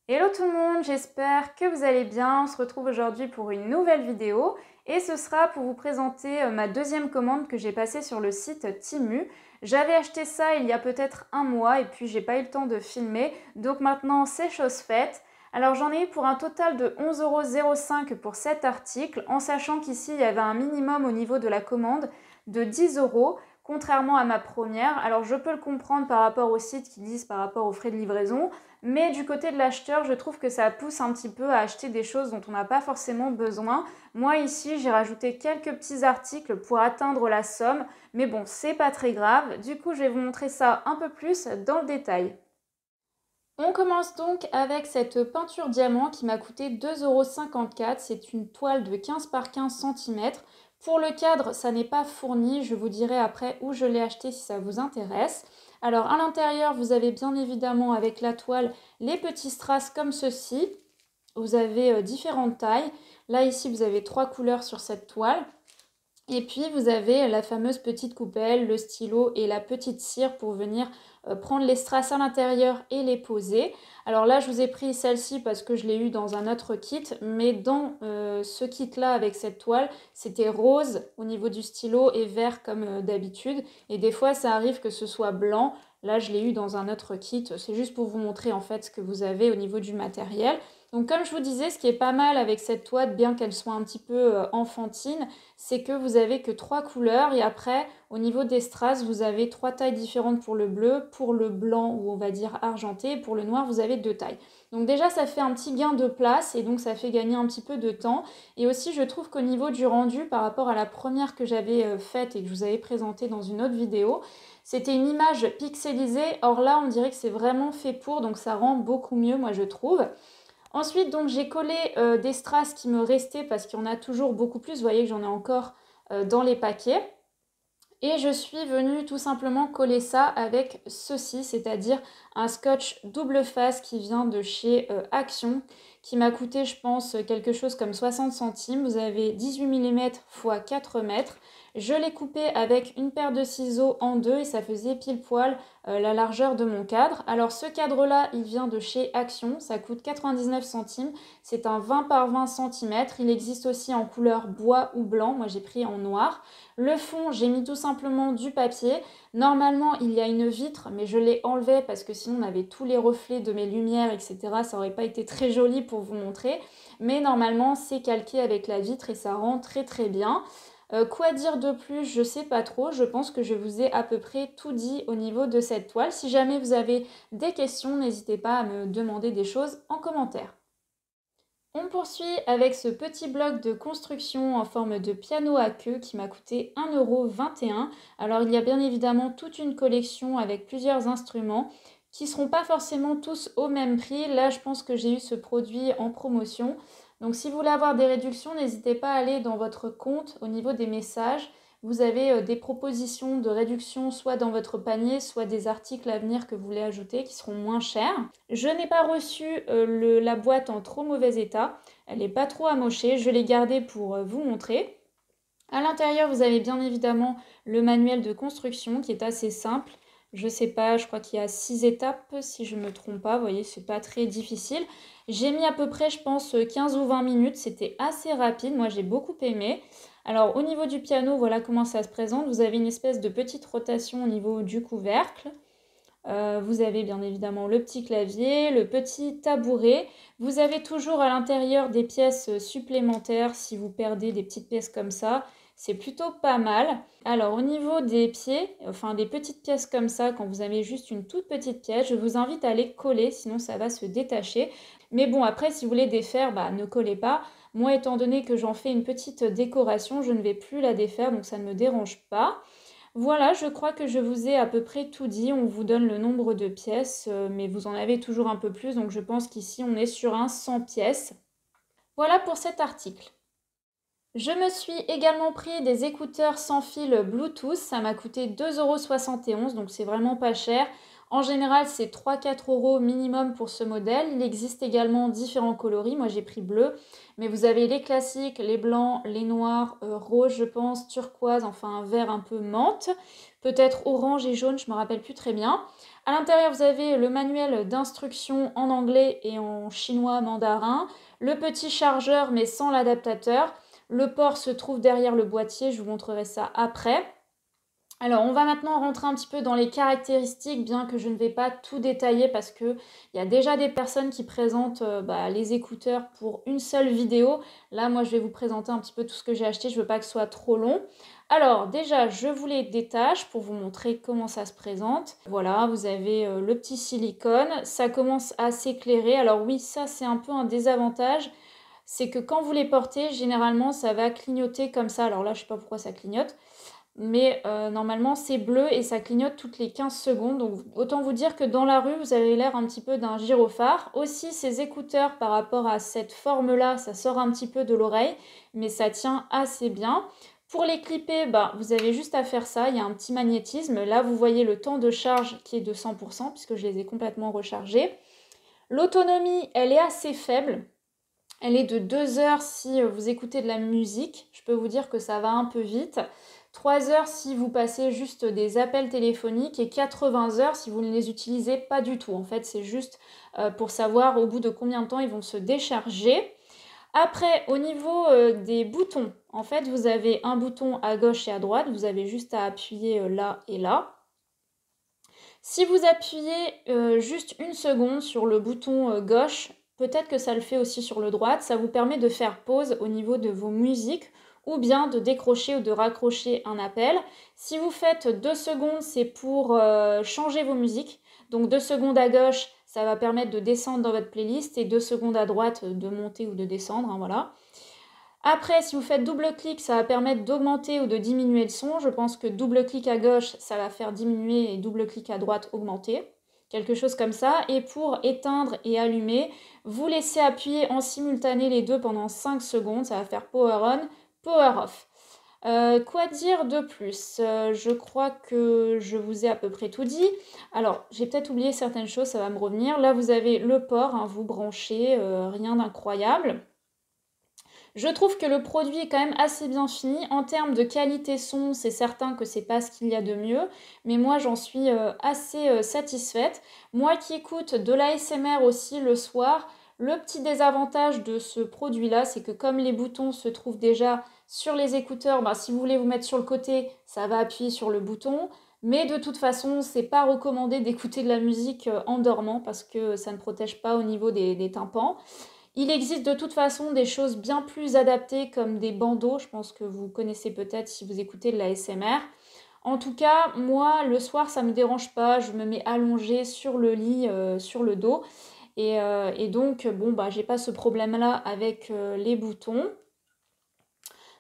Hello tout le monde, j'espère que vous allez bien. On se retrouve aujourd'hui pour une nouvelle vidéo et ce sera pour vous présenter ma deuxième commande que j'ai passée sur le site Temu. J'avais acheté ça il y a peut-être un mois et puis j'ai pas eu le temps de filmer, donc maintenant c'est chose faite. Alors j'en ai eu pour un total de 11,05 € pour cet article, en sachant qu'ici il y avait un minimum au niveau de la commande de 10 €. Contrairement à ma première, alors je peux le comprendre par rapport aux sites qui disent par rapport aux frais de livraison, mais du côté de l'acheteur, je trouve que ça pousse un petit peu à acheter des choses dont on n'a pas forcément besoin. Moi ici, j'ai rajouté quelques petits articles pour atteindre la somme, mais bon, c'est pas très grave. Du coup, je vais vous montrer ça un peu plus dans le détail. On commence donc avec cette peinture diamant qui m'a coûté 2,54 €. C'est une toile de 15 par 15 cm. Pour le cadre, ça n'est pas fourni. Je vous dirai après où je l'ai acheté si ça vous intéresse. Alors à l'intérieur, vous avez bien évidemment avec la toile les petits strass comme ceci. Vous avez différentes tailles. Là ici, vous avez 3 couleurs sur cette toile. Et puis vous avez la fameuse petite coupelle, le stylo et la petite cire pour venir prendre les strass à l'intérieur et les poser. Alors là je vous ai pris celle-ci parce que je l'ai eu dans un autre kit, mais dans ce kit-là avec cette toile, c'était rose au niveau du stylo et vert comme d'habitude. Et des fois ça arrive que ce soit blanc. Là je l'ai eu dans un autre kit, c'est juste pour vous montrer en fait ce que vous avez au niveau du matériel. Donc comme je vous disais, ce qui est pas mal avec cette toile, bien qu'elle soit un petit peu enfantine, c'est que vous avez que 3 couleurs et après au niveau des strass vous avez 3 tailles différentes pour le bleu, pour le blanc ou on va dire argenté et pour le noir vous avez 2 tailles. Donc déjà ça fait un petit gain de place et donc ça fait gagner un petit peu de temps et aussi je trouve qu'au niveau du rendu par rapport à la première que j'avais faite et que je vous avais présentée dans une autre vidéo, c'était une image pixelisée, or là on dirait que c'est vraiment fait pour donc ça rend beaucoup mieux moi je trouve. Ensuite, donc j'ai collé des strass qui me restaient parce qu'il y en a toujours beaucoup plus. Vous voyez que j'en ai encore dans les paquets. Et je suis venue tout simplement coller ça avec ceci, c'est-à-dire un scotch double face qui vient de chez Action, qui m'a coûté, je pense, quelque chose comme 60 centimes. Vous avez 18 mm x 4 mètres. Je l'ai coupé avec une paire de ciseaux en deux et ça faisait pile poil la largeur de mon cadre. Alors ce cadre-là, il vient de chez Action, ça coûte 99 centimes. C'est un 20 par 20 cm. Il existe aussi en couleur bois ou blanc. Moi j'ai pris en noir. Le fond, j'ai mis tout simplement du papier. Normalement, il y a une vitre, mais je l'ai enlevée parce que sinon on avait tous les reflets de mes lumières, etc. Ça aurait pas été très joli pour vous montrer. Mais normalement, c'est calqué avec la vitre et ça rend très très bien. Quoi dire de plus? Je sais pas trop. Je pense que je vous ai à peu près tout dit au niveau de cette toile. Si jamais vous avez des questions, n'hésitez pas à me demander des choses en commentaire. On poursuit avec ce petit bloc de construction en forme de piano à queue qui m'a coûté 1,21 €. Alors il y a bien évidemment toute une collection avec plusieurs instruments qui ne seront pas forcément tous au même prix. Là je pense que j'ai eu ce produit en promotion. Donc si vous voulez avoir des réductions, n'hésitez pas à aller dans votre compte au niveau des messages. Vous avez des propositions de réduction soit dans votre panier, soit des articles à venir que vous voulez ajouter qui seront moins chers. Je n'ai pas reçu la boîte en trop mauvais état. Elle n'est pas trop amochée. Je l'ai gardée pour vous montrer. À l'intérieur, vous avez bien évidemment le manuel de construction qui est assez simple. Je sais pas, je crois qu'il y a 6 étapes si je ne me trompe pas. Vous voyez, c'est pas très difficile. J'ai mis à peu près, je pense, 15 ou 20 minutes. C'était assez rapide. Moi, j'ai beaucoup aimé. Alors, au niveau du piano, voilà comment ça se présente. Vous avez une espèce de petite rotation au niveau du couvercle. Vous avez bien évidemment le petit clavier, le petit tabouret. Vous avez toujours à l'intérieur des pièces supplémentaires si vous perdez des petites pièces comme ça. C'est plutôt pas mal. Alors au niveau des pieds, enfin des petites pièces comme ça, quand vous avez juste une toute petite pièce, je vous invite à les coller, sinon ça va se détacher. Mais bon, après si vous voulez défaire, bah, ne collez pas. Moi étant donné que j'en fais une petite décoration, je ne vais plus la défaire, donc ça ne me dérange pas. Voilà, je crois que je vous ai à peu près tout dit. On vous donne le nombre de pièces, mais vous en avez toujours un peu plus. Donc je pense qu'ici, on est sur un 100 pièces. Voilà pour cet article. Je me suis également pris des écouteurs sans fil Bluetooth. Ça m'a coûté 2,71 €, donc c'est vraiment pas cher. En général, c'est 3-4 € minimum pour ce modèle. Il existe également différents coloris. Moi, j'ai pris bleu, mais vous avez les classiques, les blancs, les noirs, roses, je pense, turquoise, enfin un vert un peu menthe, peut-être orange et jaune, je ne me rappelle plus très bien. À l'intérieur, vous avez le manuel d'instruction en anglais et en chinois mandarin, le petit chargeur mais sans l'adaptateur. Le port se trouve derrière le boîtier, je vous montrerai ça après. Alors, on va maintenant rentrer un petit peu dans les caractéristiques, bien que je ne vais pas tout détailler parce qu'il y a déjà des personnes qui présentent les écouteurs pour une seule vidéo. Là, moi, je vais vous présenter un petit peu tout ce que j'ai acheté, je ne veux pas que ce soit trop long. Alors, déjà, je vous les détache pour vous montrer comment ça se présente. Voilà, vous avez le petit silicone, ça commence à s'éclairer. Alors oui, ça, c'est un peu un désavantage. C'est que quand vous les portez, généralement, ça va clignoter comme ça. Alors là, je ne sais pas pourquoi ça clignote. Mais normalement, c'est bleu et ça clignote toutes les 15 secondes. Donc, autant vous dire que dans la rue, vous avez l'air un petit peu d'un gyrophare. Aussi, ces écouteurs, par rapport à cette forme-là, ça sort un petit peu de l'oreille, mais ça tient assez bien. Pour les clipper, vous avez juste à faire ça. Il y a un petit magnétisme. Là, vous voyez le temps de charge qui est de 100%, puisque je les ai complètement rechargés. L'autonomie, elle est assez faible. Elle est de 2 heures si vous écoutez de la musique. Je peux vous dire que ça va un peu vite. 3 heures si vous passez juste des appels téléphoniques et 80 heures si vous ne les utilisez pas du tout. En fait, c'est juste pour savoir au bout de combien de temps ils vont se décharger. Après, au niveau des boutons, en fait, vous avez un bouton à gauche et à droite. Vous avez juste à appuyer là et là. Si vous appuyez juste une seconde sur le bouton gauche, peut-être que ça le fait aussi sur le droite, ça vous permet de faire pause au niveau de vos musiques ou bien de décrocher ou de raccrocher un appel. Si vous faites 2 secondes, c'est pour changer vos musiques. Donc 2 secondes à gauche, ça va permettre de descendre dans votre playlist et 2 secondes à droite de monter ou de descendre, hein, voilà. Après, si vous faites double-clic, ça va permettre d'augmenter ou de diminuer le son. Je pense que double-clic à gauche, ça va faire diminuer et double-clic à droite, augmenter. Quelque chose comme ça. Et pour éteindre et allumer, vous laissez appuyer en simultané les deux pendant 5 secondes. Ça va faire power on, power off. Quoi dire de plus? Je crois que je vous ai à peu près tout dit. Alors, j'ai peut-être oublié certaines choses, ça va me revenir. Là, vous avez le port, hein, vous branchez, rien d'incroyable. Je trouve que le produit est quand même assez bien fini. En termes de qualité son, c'est certain que c'est pas ce qu'il y a de mieux, mais moi j'en suis assez satisfaite. Moi qui écoute de l'ASMR aussi le soir, le petit désavantage de ce produit-là, c'est que comme les boutons se trouvent déjà sur les écouteurs, si vous voulez vous mettre sur le côté, ça va appuyer sur le bouton. Mais de toute façon, c'est pas recommandé d'écouter de la musique en dormant parce que ça ne protège pas au niveau des tympans. Il existe de toute façon des choses bien plus adaptées comme des bandeaux, je pense que vous connaissez peut-être si vous écoutez de la ASMR. En tout cas, moi, le soir, ça ne me dérange pas, je me mets allongée sur le lit, sur le dos. Et donc, bon, j'ai pas ce problème-là avec les boutons.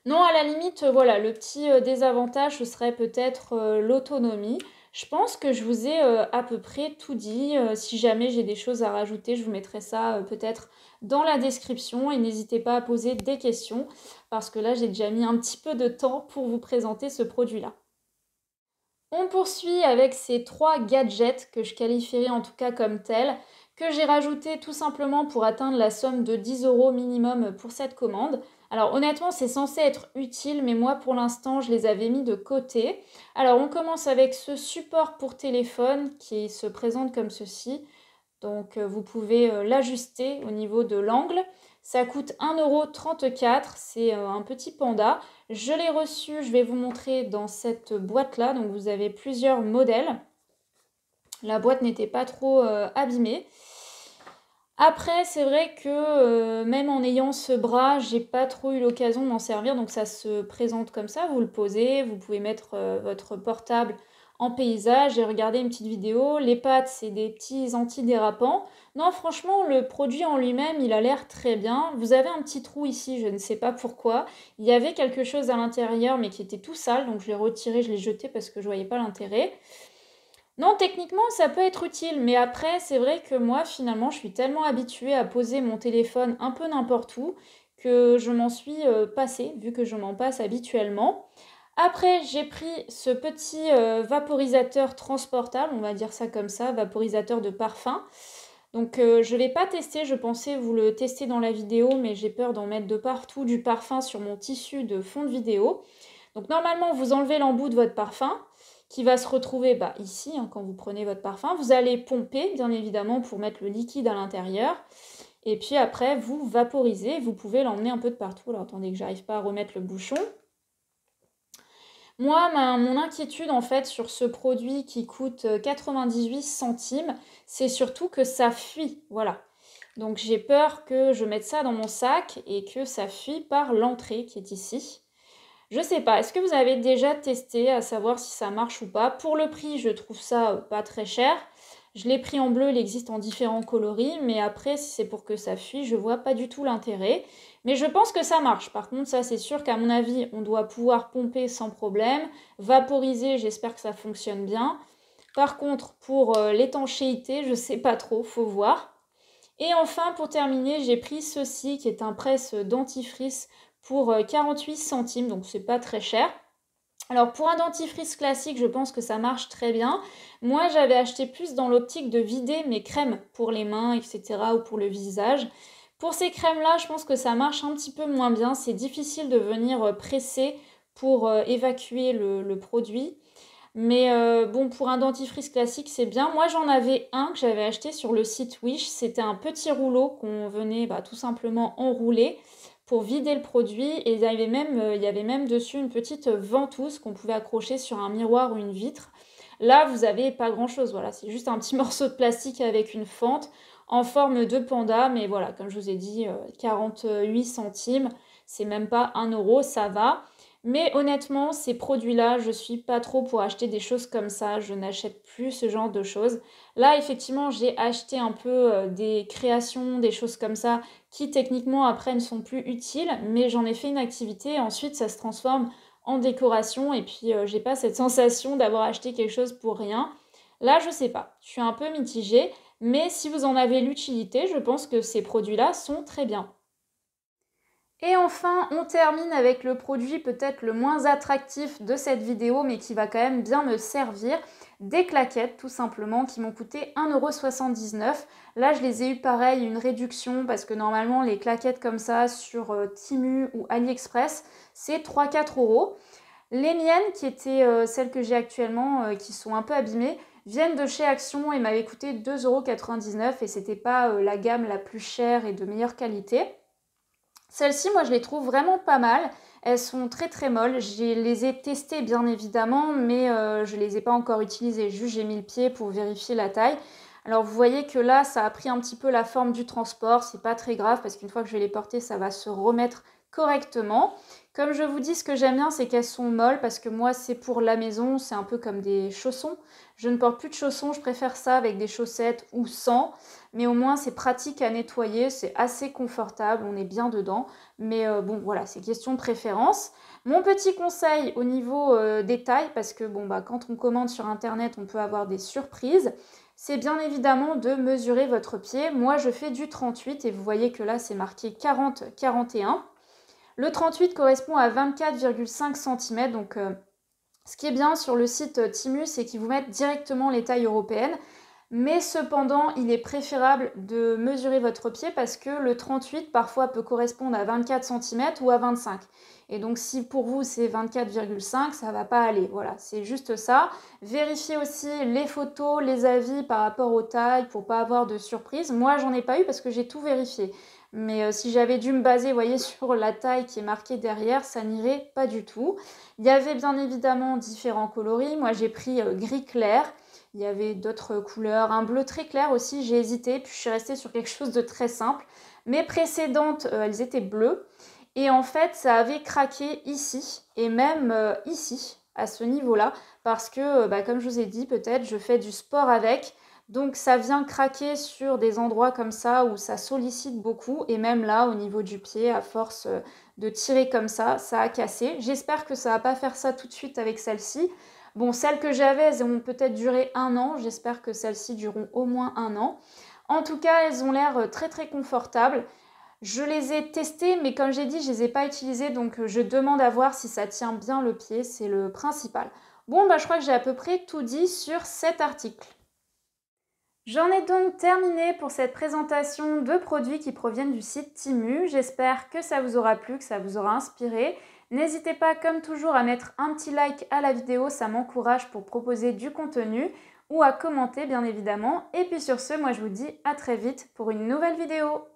Non, à la limite, voilà, le petit désavantage, ce serait peut-être l'autonomie. Je pense que je vous ai à peu près tout dit. Si jamais j'ai des choses à rajouter, je vous mettrai ça peut-être dans la description et n'hésitez pas à poser des questions parce que là, j'ai déjà mis un petit peu de temps pour vous présenter ce produit-là. On poursuit avec ces 3 gadgets que je qualifierais en tout cas comme tels, que j'ai rajoutés tout simplement pour atteindre la somme de 10 € minimum pour cette commande. Alors honnêtement, c'est censé être utile, mais moi pour l'instant, je les avais mis de côté. Alors on commence avec ce support pour téléphone qui se présente comme ceci. Donc vous pouvez l'ajuster au niveau de l'angle. Ça coûte 1,34 €, c'est un petit panda. Je l'ai reçu, je vais vous montrer dans cette boîte-là. Donc vous avez plusieurs modèles. La boîte n'était pas trop abîmée. Après, c'est vrai que même en ayant ce bras, j'ai pas trop eu l'occasion de m'en servir. Donc ça se présente comme ça, vous le posez, vous pouvez mettre votre portable en paysage et regarder une petite vidéo. Les pattes, c'est des petits antidérapants. Non, franchement, le produit en lui-même, il a l'air très bien. Vous avez un petit trou ici, je ne sais pas pourquoi. Il y avait quelque chose à l'intérieur, mais qui était tout sale, donc je l'ai retiré, je l'ai jeté parce que je voyais pas l'intérêt. Non, techniquement, ça peut être utile, mais après, c'est vrai que moi, finalement, je suis tellement habituée à poser mon téléphone un peu n'importe où que je m'en suis passée, vu que je m'en passe habituellement. Après, j'ai pris ce petit vaporisateur transportable, on va dire ça comme ça, vaporisateur de parfum. Donc je ne vais pas tester, je pensais vous le tester dans la vidéo, mais j'ai peur d'en mettre de partout du parfum sur mon tissu de fond de vidéo. Donc normalement, vous enlevez l'embout de votre parfum qui va se retrouver ici, hein, quand vous prenez votre parfum. Vous allez pomper, bien évidemment, pour mettre le liquide à l'intérieur. Et puis après, vous vaporisez. Vous pouvez l'emmener un peu de partout. Alors attendez que j'arrive pas à remettre le bouchon. Moi, mon inquiétude en fait sur ce produit qui coûte 98 centimes, c'est surtout que ça fuit, voilà. Donc j'ai peur que je mette ça dans mon sac et que ça fuit par l'entrée qui est ici. Je sais pas, est-ce que vous avez déjà testé à savoir si ça marche ou pas? Pour le prix, je trouve ça pas très cher. Je l'ai pris en bleu, il existe en différents coloris, mais après, si c'est pour que ça fuit, je vois pas du tout l'intérêt. Mais je pense que ça marche. Par contre, ça c'est sûr qu'à mon avis, on doit pouvoir pomper sans problème. Vaporiser, j'espère que ça fonctionne bien. Par contre, pour l'étanchéité, je sais pas trop, faut voir. Et enfin, pour terminer, j'ai pris ceci qui est un presse dentifrice pour 48 centimes, donc c'est pas très cher. Alors pour un dentifrice classique, je pense que ça marche très bien. Moi, j'avais acheté plus dans l'optique de vider mes crèmes pour les mains, etc. ou pour le visage. Pour ces crèmes-là, je pense que ça marche un petit peu moins bien. C'est difficile de venir presser pour évacuer le produit. Mais bon, pour un dentifrice classique, c'est bien. Moi, j'en avais un que j'avais acheté sur le site Wish. C'était un petit rouleau qu'on venait tout simplement enrouler pour vider le produit. Et il y avait même dessus une petite ventouse qu'on pouvait accrocher sur un miroir ou une vitre. Là, vous n'avez pas grand-chose. Voilà, c'est juste un petit morceau de plastique avec une fente en forme de panda. Mais voilà, comme je vous ai dit, 48 centimes, c'est même pas 1 euro, ça va. Mais honnêtement, ces produits-là, je suis pas trop pour acheter des choses comme ça. Je n'achète plus ce genre de choses. Là, effectivement, j'ai acheté un peu des créations, des choses comme ça, qui techniquement après ne sont plus utiles, mais j'en ai fait une activité et ensuite ça se transforme en décoration et puis j'ai pas cette sensation d'avoir acheté quelque chose pour rien. Là, je sais pas. Je suis un peu mitigée, mais si vous en avez l'utilité, je pense que ces produits-là sont très bien. Et enfin, on termine avec le produit peut-être le moins attractif de cette vidéo, mais qui va quand même bien me servir. Des claquettes, tout simplement, qui m'ont coûté 1,79 €. Là, je les ai eu pareil, une réduction, parce que normalement, les claquettes comme ça sur Temu ou AliExpress, c'est 3-4 euros. Les miennes, qui étaient celles que j'ai actuellement, qui sont un peu abîmées, viennent de chez Action et m'avaient coûté 2,99 € et c'était pas la gamme la plus chère et de meilleure qualité. Celles-ci, moi, je les trouve vraiment pas mal. Elles sont très très molles. Je les ai testées bien évidemment, mais je ne les ai pas encore utilisées. Juste, j'ai mis le pied pour vérifier la taille. Alors, vous voyez que là, ça a pris un petit peu la forme du transport. C'est pas très grave parce qu'une fois que je vais les porter, ça va se remettre correctement. Comme je vous dis, ce que j'aime bien, c'est qu'elles sont molles parce que moi, c'est pour la maison. C'est un peu comme des chaussons. Je ne porte plus de chaussons. Je préfère ça avec des chaussettes ou sans. Mais au moins, c'est pratique à nettoyer. C'est assez confortable. On est bien dedans. Mais bon, voilà, c'est question de préférence. Mon petit conseil au niveau des tailles, parce que bon, quand on commande sur Internet, on peut avoir des surprises, c'est bien évidemment de mesurer votre pied. Moi, je fais du 38 et vous voyez que là, c'est marqué 40-41. Le 38 correspond à 24,5 cm. Donc, ce qui est bien sur le site Temu, c'est qu'ils vous mettent directement les tailles européennes. Mais cependant, il est préférable de mesurer votre pied parce que le 38 parfois peut correspondre à 24 cm ou à 25. Et donc si pour vous c'est 24,5, ça ne va pas aller. Voilà, c'est juste ça. Vérifiez aussi les photos, les avis par rapport aux tailles pour ne pas avoir de surprise. Moi, j'en ai pas eu parce que j'ai tout vérifié. Mais si j'avais dû me baser, vous voyez, sur la taille qui est marquée derrière, ça n'irait pas du tout. Il y avait bien évidemment différents coloris. Moi, j'ai pris gris clair. Il y avait d'autres couleurs, un bleu très clair aussi, j'ai hésité, puis je suis restée sur quelque chose de très simple. Mes précédentes, elles étaient bleues, et en fait, ça avait craqué ici, et même ici, à ce niveau-là, parce que, comme je vous ai dit, peut-être, je fais du sport avec, donc ça vient craquer sur des endroits comme ça, où ça sollicite beaucoup, et même là, au niveau du pied, à force de tirer comme ça a cassé. J'espère que ça va pas faire ça tout de suite avec celle-ci. Bon, celles que j'avais, elles ont peut-être duré 1 an. J'espère que celles-ci dureront au moins 1 an. En tout cas, elles ont l'air très très confortables. Je les ai testés, mais comme j'ai dit, je les ai pas utilisés, donc je demande à voir si ça tient bien le pied, c'est le principal. Bon, bah, je crois que j'ai à peu près tout dit sur cet article. J'en ai donc terminé pour cette présentation de produits qui proviennent du site Temu. J'espère que ça vous aura plu, que ça vous aura inspiré. N'hésitez pas comme toujours à mettre un petit like à la vidéo, ça m'encourage pour proposer du contenu ou à commenter bien évidemment. Et puis sur ce, moi je vous dis à très vite pour une nouvelle vidéo.